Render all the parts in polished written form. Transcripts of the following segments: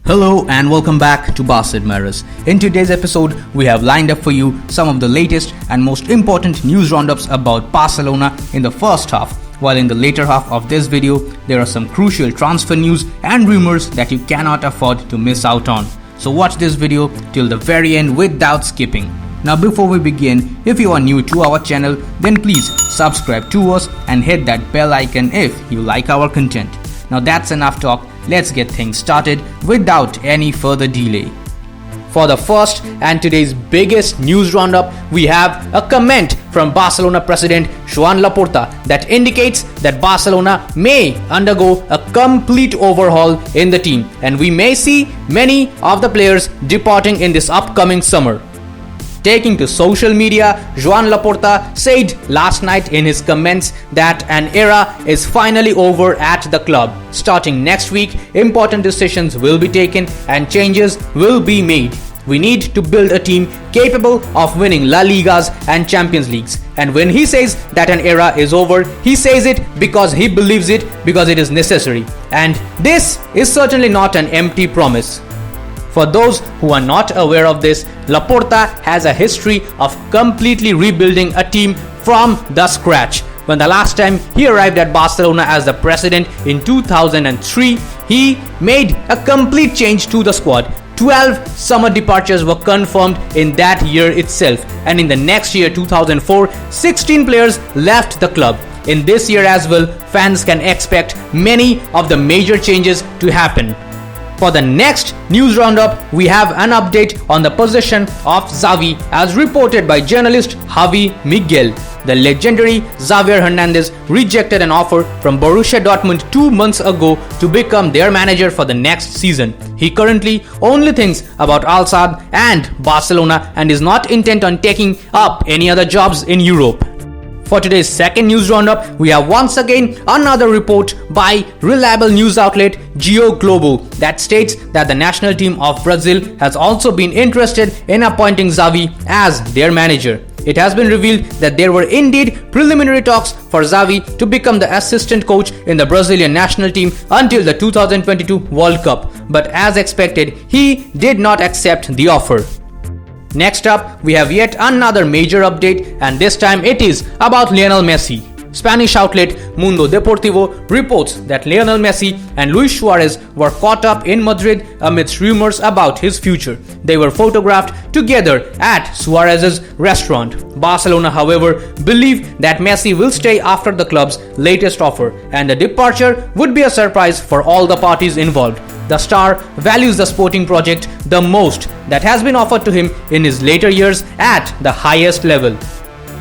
Hello and welcome back to Barça Admirers. In today's episode, we have lined up for you some of the latest and most important news roundups about Barcelona in the first half, while in the later half of this video, there are some crucial transfer news and rumors that you cannot afford to miss out on. So watch this video till the very end without skipping. Now before we begin, if you are new to our channel, then please subscribe to us and hit that bell icon if you like our content. Now that's enough talk. Let's get things started without any further delay. For the first and today's biggest news roundup, we have a comment from Barcelona president Joan Laporta that indicates that Barcelona may undergo a complete overhaul in the team and we may see many of the players departing in this upcoming summer. Taking to social media, Joan Laporta said last night in his comments that an era is finally over at the club. Starting next week, important decisions will be taken and changes will be made. We need to build a team capable of winning La Ligas and Champions Leagues. And when he says that an era is over, he says it because he believes it, because it is necessary. And this is certainly not an empty promise. For those who are not aware of this, Laporta has a history of completely rebuilding a team from the scratch. When the last time he arrived at Barcelona as the president in 2003, he made a complete change to the squad. 12 summer departures were confirmed in that year itself, and in the next year 2004, 16 players left the club. In this year as well, fans can expect many of the major changes to happen. For the next news roundup, we have an update on the position of Xavi as reported by journalist Javi Miguel. The legendary Xavier Hernandez rejected an offer from Borussia Dortmund 2 months ago to become their manager for the next season. He currently only thinks about Al Sadd and Barcelona and is not intent on taking up any other jobs in Europe. For today's second news roundup, we have once again another report by reliable news outlet Geo Globo that states that the national team of Brazil has also been interested in appointing Xavi as their manager. It has been revealed that there were indeed preliminary talks for Xavi to become the assistant coach in the Brazilian national team until the 2022 World Cup, but as expected, he did not accept the offer. Next up, we have yet another major update, and this time it is about Lionel Messi. Spanish outlet Mundo Deportivo reports that Lionel Messi and Luis Suarez were caught up in Madrid amidst rumors about his future. They were photographed together at Suarez's restaurant. Barcelona, however, believe that Messi will stay after the club's latest offer, and the departure would be a surprise for all the parties involved. The star values the sporting project the most that has been offered to him in his later years at the highest level.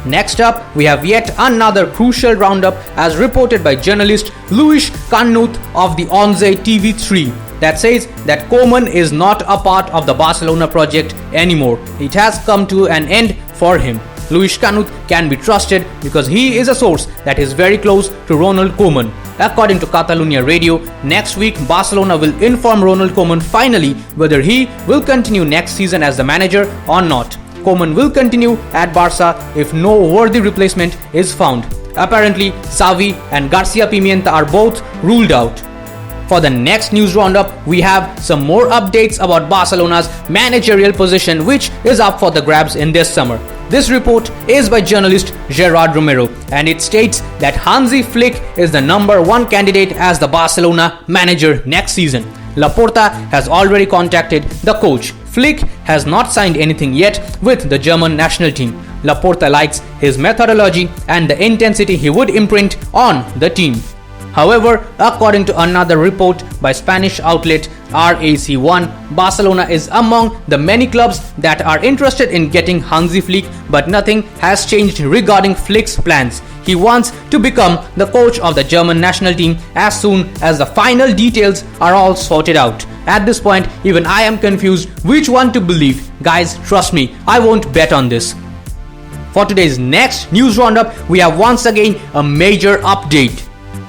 Next up, we have yet another crucial roundup as reported by journalist Luis Canut of the Onze TV3 that says that Koeman is not a part of the Barcelona project anymore. It has come to an end for him. Luis Canut can be trusted because he is a source that is very close to Ronald Koeman. According to Catalunya Radio, next week Barcelona will inform Ronald Koeman finally whether he will continue next season as the manager or not. Koeman will continue at Barca if no worthy replacement is found. Apparently, Xavi and Garcia Pimienta are both ruled out. For the next news roundup, we have some more updates about Barcelona's managerial position, which is up for the grabs in this summer. This report is by journalist Gerard Romero, and it states that Hansi Flick is the #1 candidate as the Barcelona manager next season. Laporta has already contacted the coach. Flick has not signed anything yet with the German national team. Laporta likes his methodology and the intensity he would imprint on the team. However, according to another report by Spanish outlet RAC1, Barcelona is among the many clubs that are interested in getting Hansi Flick, but nothing has changed regarding Flick's plans. He wants to become the coach of the German national team as soon as the final details are all sorted out. At this point, even I am confused which one to believe. Guys, trust me, I won't bet on this. For today's next news roundup, we have once again a major update.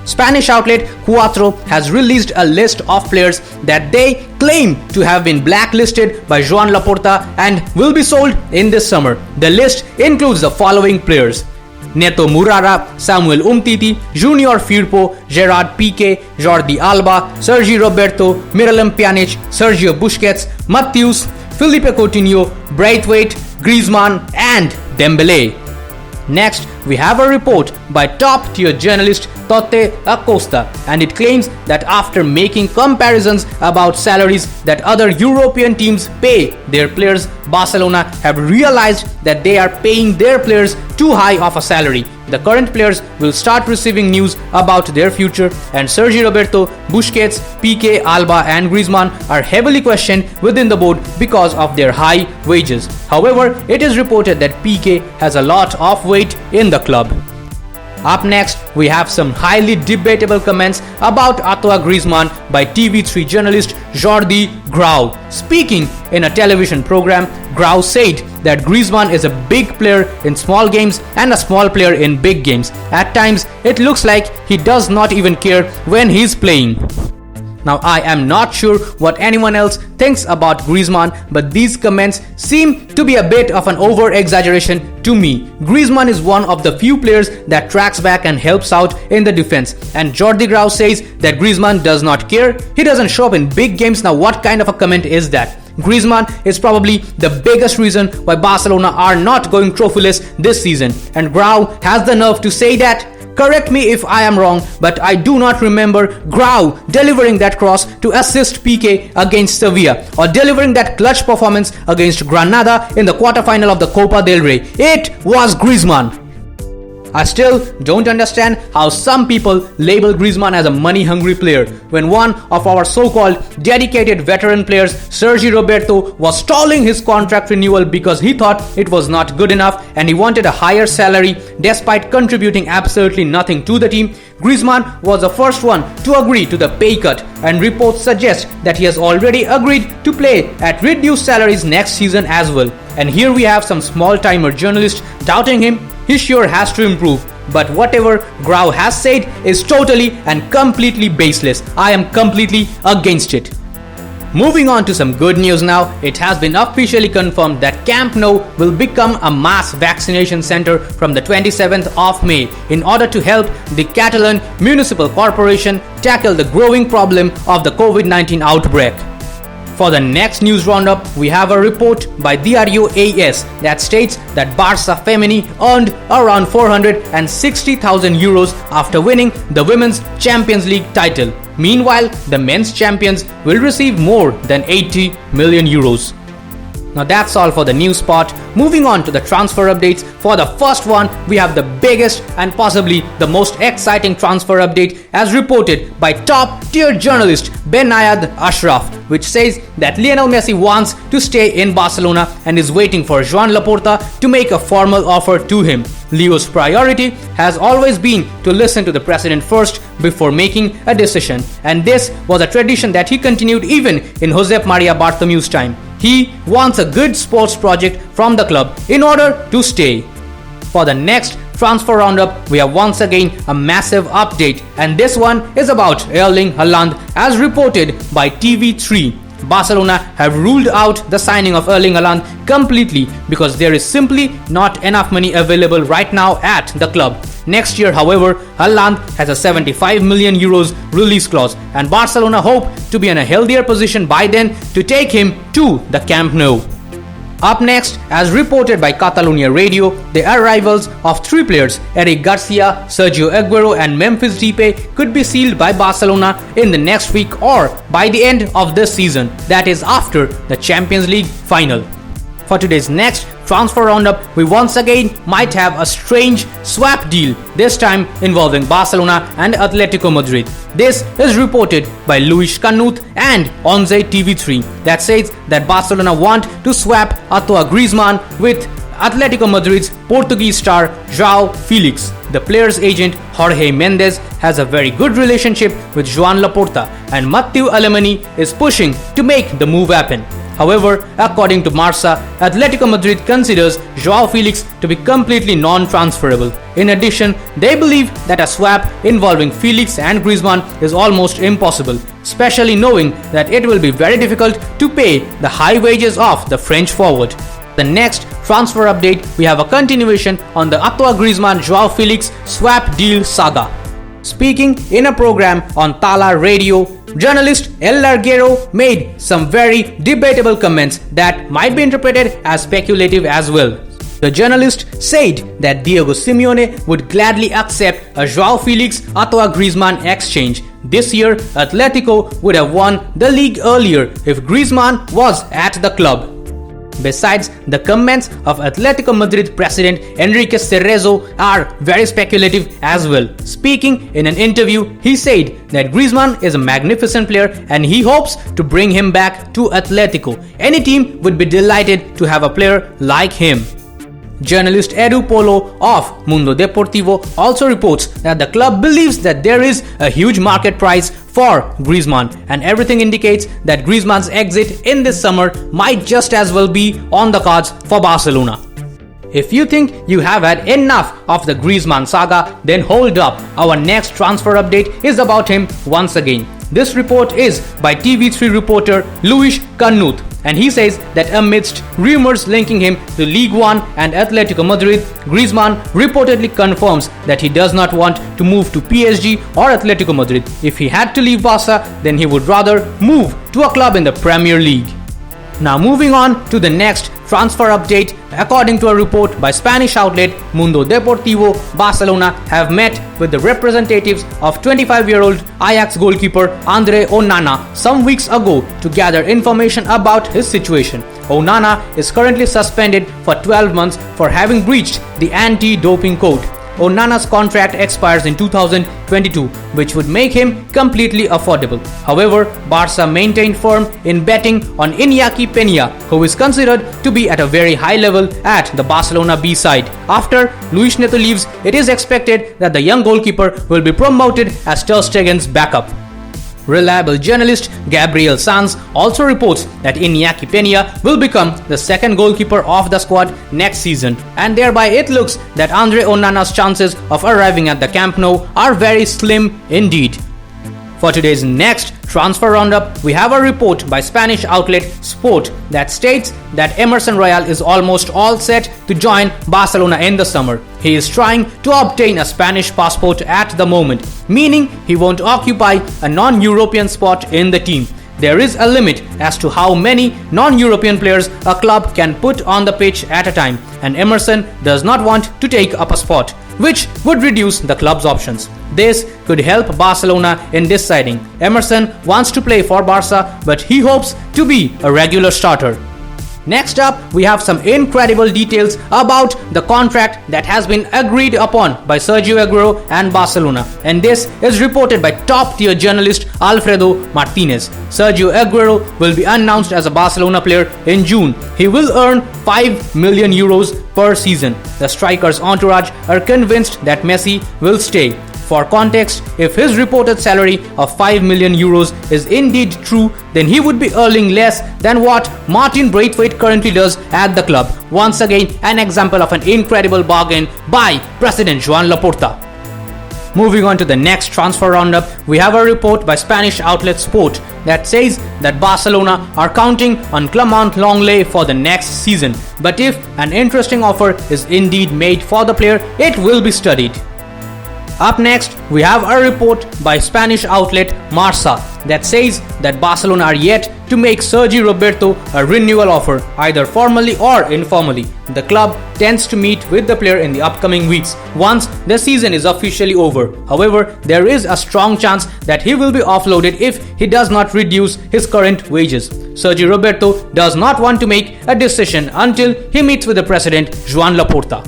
Spanish outlet Cuatro has released a list of players that they claim to have been blacklisted by Joan Laporta and will be sold in this summer. The list includes the following players: Neto Murara, Samuel Umtiti, Junior Firpo, Gerard Piqué, Jordi Alba, Sergi Roberto, Miralem Pjanic, Sergio Busquets, Matthews, Felipe Coutinho, Braithwaite, Griezmann and Dembele. Next, we have a report by top-tier journalist Totte Acosta, and it claims that after making comparisons about salaries that other European teams pay their players, Barcelona have realized that they are paying their players too high of a salary. The current players will start receiving news about their future, and Sergi Roberto, Busquets, Piqué, Alba and Griezmann are heavily questioned within the board because of their high wages. However, it is reported that Piqué has a lot of weight in the club. Up next, we have some highly debatable comments about Antoine Griezmann by TV3 journalist Jordi Grau. Speaking in a television program, Grau said that Griezmann is a big player in small games and a small player in big games. At times, it looks like he does not even care when he's playing. Now, I am not sure what anyone else thinks about Griezmann, but these comments seem to be a bit of an over-exaggeration to me. Griezmann is one of the few players that tracks back and helps out in the defense. And Jordi Grau says that Griezmann does not care. He doesn't show up in big games. Now, what kind of a comment is that? Griezmann is probably the biggest reason why Barcelona are not going trophyless this season. And Grau has the nerve to say that. Correct me if I am wrong, but I do not remember Grau delivering that cross to assist Piqué against Sevilla or delivering that clutch performance against Granada in the quarterfinal of the Copa del Rey. It was Griezmann. I still don't understand how some people label Griezmann as a money-hungry player when one of our so-called dedicated veteran players, Sergi Roberto, was stalling his contract renewal because he thought it was not good enough and he wanted a higher salary despite contributing absolutely nothing to the team. Griezmann was the first one to agree to the pay cut, and reports suggest that he has already agreed to play at reduced salaries next season as well. And here we have some small-timer journalists doubting him. He sure has to improve, but whatever Grau has said is totally and completely baseless. I am completely against it. Moving on to some good news now, it has been officially confirmed that Camp Nou will become a mass vaccination center from the 27th of May in order to help the Catalan Municipal Corporation tackle the growing problem of the COVID-19 outbreak. For the next news roundup, we have a report by Diario AS that states that Barça Femení earned around 460,000 euros after winning the Women's Champions League title. Meanwhile, the men's champions will receive more than 80 million euros. Now that's all for the news part. Moving on to the transfer updates. For the first one, we have the biggest and possibly the most exciting transfer update as reported by top-tier journalist Benayad Ashraf, which says that Lionel Messi wants to stay in Barcelona and is waiting for Joan Laporta to make a formal offer to him. Leo's priority has always been to listen to the president first before making a decision, and this was a tradition that he continued even in Josep Maria Bartomeu's time. He wants a good sports project from the club in order to stay. For the next transfer roundup, we have once again a massive update, and this one is about Erling Haaland as reported by TV3. Barcelona have ruled out the signing of Erling Haaland completely because there is simply not enough money available right now at the club. Next year, however, Haaland has a 75 million euros release clause, and Barcelona hope to be in a healthier position by then to take him to the Camp Nou. Up next, as reported by Catalonia Radio, the arrivals of three players, Eric Garcia, Sergio Aguero and Memphis Depay, could be sealed by Barcelona in the next week or by the end of this season, that is after the Champions League final. For today's next transfer roundup, we once again might have a strange swap deal, this time involving Barcelona and Atletico Madrid. This is reported by Luis Canut and Onze TV3 that says that Barcelona want to swap Antoine Griezmann with Atletico Madrid's Portuguese star João Felix. The player's agent Jorge Mendes has a very good relationship with Joan Laporta, and Mathieu Alemany is pushing to make the move happen. However, according to BARÇA, Atletico Madrid considers João Felix to be completely non-transferable. In addition, they believe that a swap involving Felix and Griezmann is almost impossible, especially knowing that it will be very difficult to pay the high wages of the French forward. The next transfer update, we have a continuation on the Antoine Griezmann-Joao Felix swap deal saga. Speaking in a program on Tala Radio, journalist El Larguero made some very debatable comments that might be interpreted as speculative as well. The journalist said that Diego Simeone would gladly accept a Joao Felix-Antoine Griezmann exchange. This year, Atletico would have won the league earlier if Griezmann was at the club. Besides, the comments of Atletico Madrid president Enrique Cerezo are very speculative as well. Speaking in an interview, he said that Griezmann is a magnificent player and he hopes to bring him back to Atletico. Any team would be delighted to have a player like him. Journalist Edu Polo of Mundo Deportivo also reports that the club believes that there is a huge market price for Griezmann, and everything indicates that Griezmann's exit in this summer might just as well be on the cards for Barcelona. If you think you have had enough of the Griezmann saga, then hold up. Our next transfer update is about him once again. This report is by TV3 reporter Luis Canut, and he says that amidst rumors linking him to League One and Atletico Madrid, Griezmann reportedly confirms that he does not want to move to PSG or Atletico Madrid. If he had to leave Barca, then he would rather move to a club in the Premier League. Now moving on to the next transfer update, according to a report by Spanish outlet Mundo Deportivo, Barcelona have met with the representatives of 25-year-old Ajax goalkeeper André Onana some weeks ago to gather information about his situation. Onana is currently suspended for 12 months for having breached the anti-doping code. Onana's contract expires in 2022, which would make him completely affordable. However, Barca maintained firm in betting on Inaki Pena, who is considered to be at a very high level at the Barcelona B side. After Luis Neto leaves, it is expected that the young goalkeeper will be promoted as Ter Stegen's backup. Reliable journalist Gabriel Sanz also reports that Inaki Pena will become the second goalkeeper of the squad next season, and thereby it looks that André Onana's chances of arriving at the Camp Nou are very slim indeed. For today's next transfer roundup, we have a report by Spanish outlet Sport that states that Emerson Royal is almost all set to join Barcelona in the summer. He is trying to obtain a Spanish passport at the moment, meaning he won't occupy a non-European spot in the team. There is a limit as to how many non-European players a club can put on the pitch at a time, and Emerson does not want to take up a spot, which would reduce the club's options. This could help Barcelona in deciding. Emerson wants to play for Barca, but he hopes to be a regular starter. Next up, we have some incredible details about the contract that has been agreed upon by Sergio Aguero and Barcelona, and this is reported by top-tier journalist Alfredo Martinez. Sergio Aguero will be announced as a Barcelona player in June. He will earn 5 million euros per season. The striker's entourage are convinced that Messi will stay. For context, if his reported salary of 5 million euros is indeed true, then he would be earning less than what Martin Braithwaite currently does at the club. Once again, an example of an incredible bargain by President Joan Laporta. Moving on to the next transfer roundup, we have a report by Spanish outlet Sport that says that Barcelona are counting on Clement Lenglet for the next season. But if an interesting offer is indeed made for the player, it will be studied. Up next, we have a report by Spanish outlet Marca that says that Barcelona are yet to make Sergi Roberto a renewal offer, either formally or informally. The club tends to meet with the player in the upcoming weeks once the season is officially over. However, there is a strong chance that he will be offloaded if he does not reduce his current wages. Sergi Roberto does not want to make a decision until he meets with the president Joan Laporta.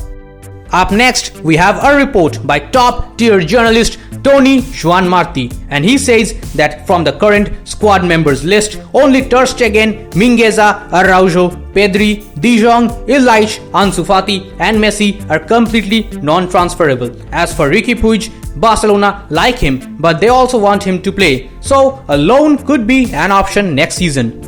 Up next, we have a report by top-tier journalist Tony Joan Martí, and he says that from the current squad members list, only Ter Stegen, Mingueza, Araujo, Pedri, De Jong, Illich, Ansu Fati and Messi are completely non-transferable. As for Riqui Puig, Barcelona like him, but they also want him to play, so a loan could be an option next season.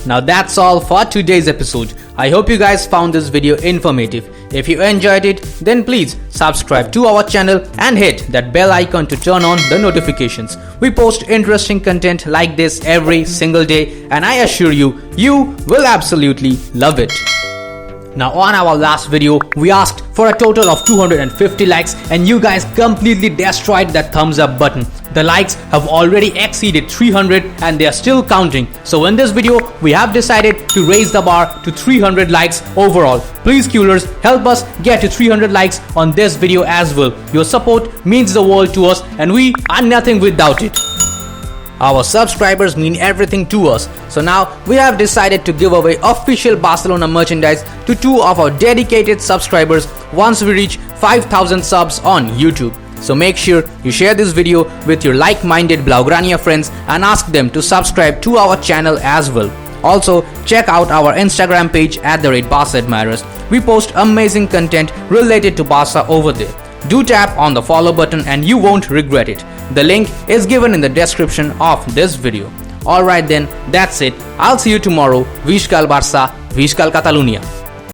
Now that's all for today's episode. I hope you guys found this video informative. If you enjoyed it, then please subscribe to our channel and hit that bell icon to turn on the notifications. We post interesting content like this every single day, and I assure you, you will absolutely love it. Now on our last video, we asked for a total of 250 likes and you guys completely destroyed that thumbs up button. The likes have already exceeded 300 and they are still counting. So in this video, we have decided to raise the bar to 300 likes overall. Please Qlers, help us get to 300 likes on this video as well. Your support means the world to us and we are nothing without it. Our subscribers mean everything to us. So now we have decided to give away official Barcelona merchandise to 2 of our dedicated subscribers once we reach 5,000 subs on YouTube. So make sure you share this video with your like-minded Blaugrana friends and ask them to subscribe to our channel as well. Also, check out our Instagram page @BarcaAdmirers. We post amazing content related to Barca over there. Do tap on the follow button and you won't regret it. The link is given in the description of this video. Alright then, that's it. I'll see you tomorrow. Visca Barça, Visca Catalunya.